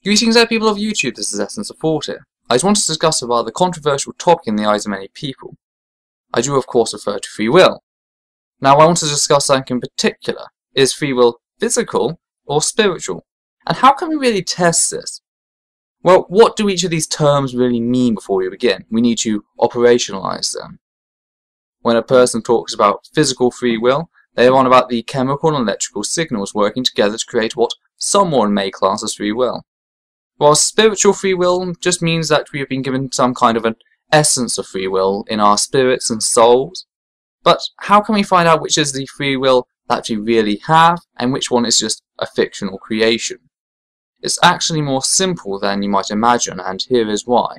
Greetings there people of YouTube, this is Essence of Thought here. I just want to discuss a rather controversial topic in the eyes of many people. I do of course refer to free will. Now I want to discuss something in particular. Is free will physical or spiritual? And how can we really test this? Well, what do each of these terms really mean before we begin? We need to operationalize them. When a person talks about physical free will, they are on about the chemical and electrical signals working together to create what someone may class as free will. While spiritual free will just means that we have been given some kind of an essence of free will in our spirits and souls. But how can we find out which is the free will that we really have and which one is just a fictional creation? It's actually more simple than you might imagine, and here is why.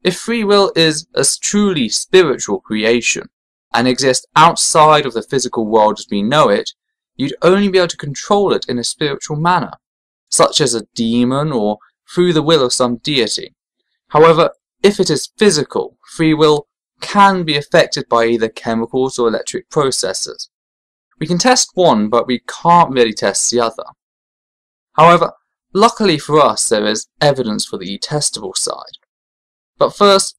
If free will is a truly spiritual creation and exists outside of the physical world as we know it, you'd only be able to control it in a spiritual manner, such as a demon or through the will of some deity. However, if it is physical, free will can be affected by either chemicals or electric processes. We can test one, but we can't really test the other. However, luckily for us, there is evidence for the testable side. But first,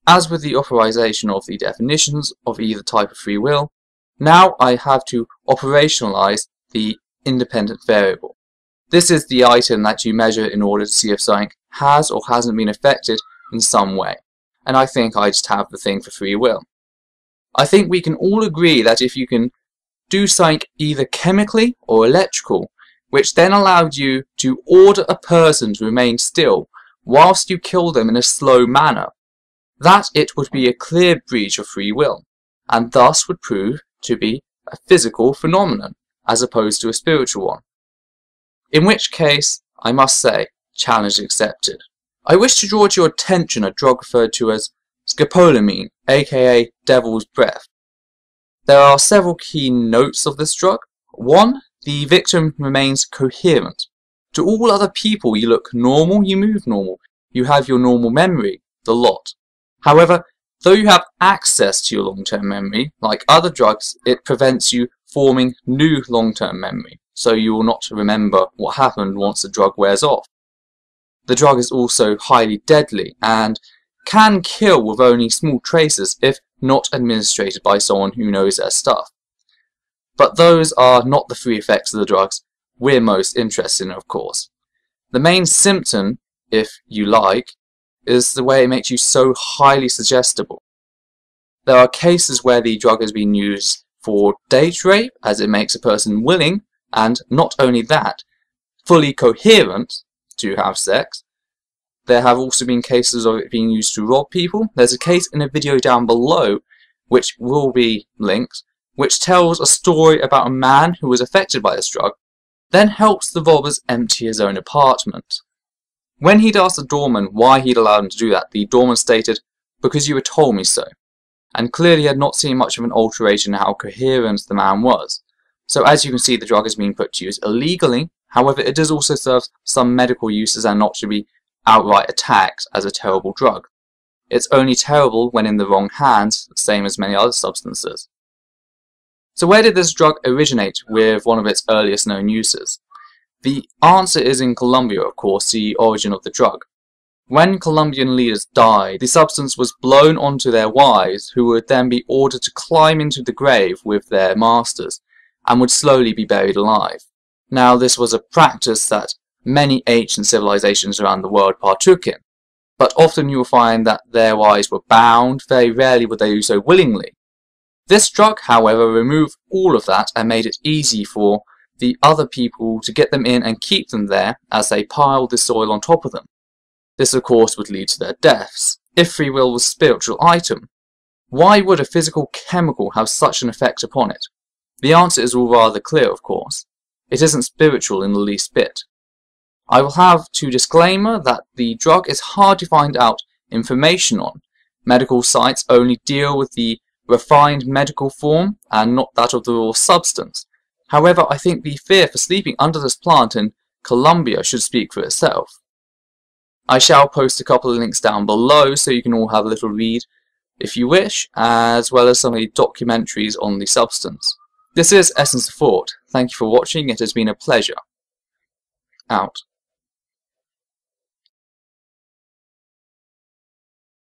as with the authorization of the definitions of either type of free will, now I have to operationalize the independent variable. This is the item that you measure in order to see if something has or hasn't been affected in some way. And I think I just have the thing for free will. I think we can all agree that if you can do something either chemically or electrical, which then allowed you to order a person to remain still whilst you kill them in a slow manner, that it would be a clear breach of free will, and thus would prove to be a physical phenomenon as opposed to a spiritual one. In which case, I must say, challenge accepted. I wish to draw to your attention a drug referred to as Scopolamine, aka Devil's Breath. There are several key notes of this drug. 1. The victim remains coherent. To all other people, you look normal, you move normal, you have your normal memory, the lot. However, though you have access to your long-term memory, like other drugs, it prevents you forming new long-term memory, so you will not remember what happened once the drug wears off. The drug is also highly deadly and can kill with only small traces if not administered by someone who knows their stuff. But those are not the three effects of the drugs we're most interested in, of course. The main symptom, if you like, is the way it makes you so highly suggestible. There are cases where the drug has been used for date rape, as it makes a person willing, and not only that, fully coherent to have sex. There have also been cases of it being used to rob people. There's a case in a video down below, which will be linked, which tells a story about a man who was affected by this drug, then helps the robbers empty his own apartment. When he'd asked the doorman why he'd allowed him to do that, the doorman stated, "Because you had told me so," and clearly had not seen much of an alteration in how coherent the man was. So as you can see, the drug is being put to use illegally. However, it does also serve some medical uses and not to be outright attacked as a terrible drug. It's only terrible when in the wrong hands, the same as many other substances. So where did this drug originate with one of its earliest known uses? The answer is in Colombia, of course, the origin of the drug. When Colombian leaders died, the substance was blown onto their wives, who would then be ordered to climb into the grave with their masters, and would slowly be buried alive. Now, this was a practice that many ancient civilizations around the world partook in, but often you will find that their wives were bound, very rarely would they do so willingly. This drug, however, removed all of that and made it easy for the other people to get them in and keep them there as they piled the soil on top of them. This, of course, would lead to their deaths. If free will was a spiritual item, why would a physical chemical have such an effect upon it? The answer is all rather clear, of course. It isn't spiritual in the least bit. I will have to disclaimer that the drug is hard to find out information on. Medical sites only deal with the refined medical form and not that of the raw substance. However, I think the fear for sleeping under this plant in Colombia should speak for itself. I shall post a couple of links down below so you can all have a little read if you wish, as well as some of the documentaries on the substance. This is Essence of Thought. Thank you for watching. It has been a pleasure. Out.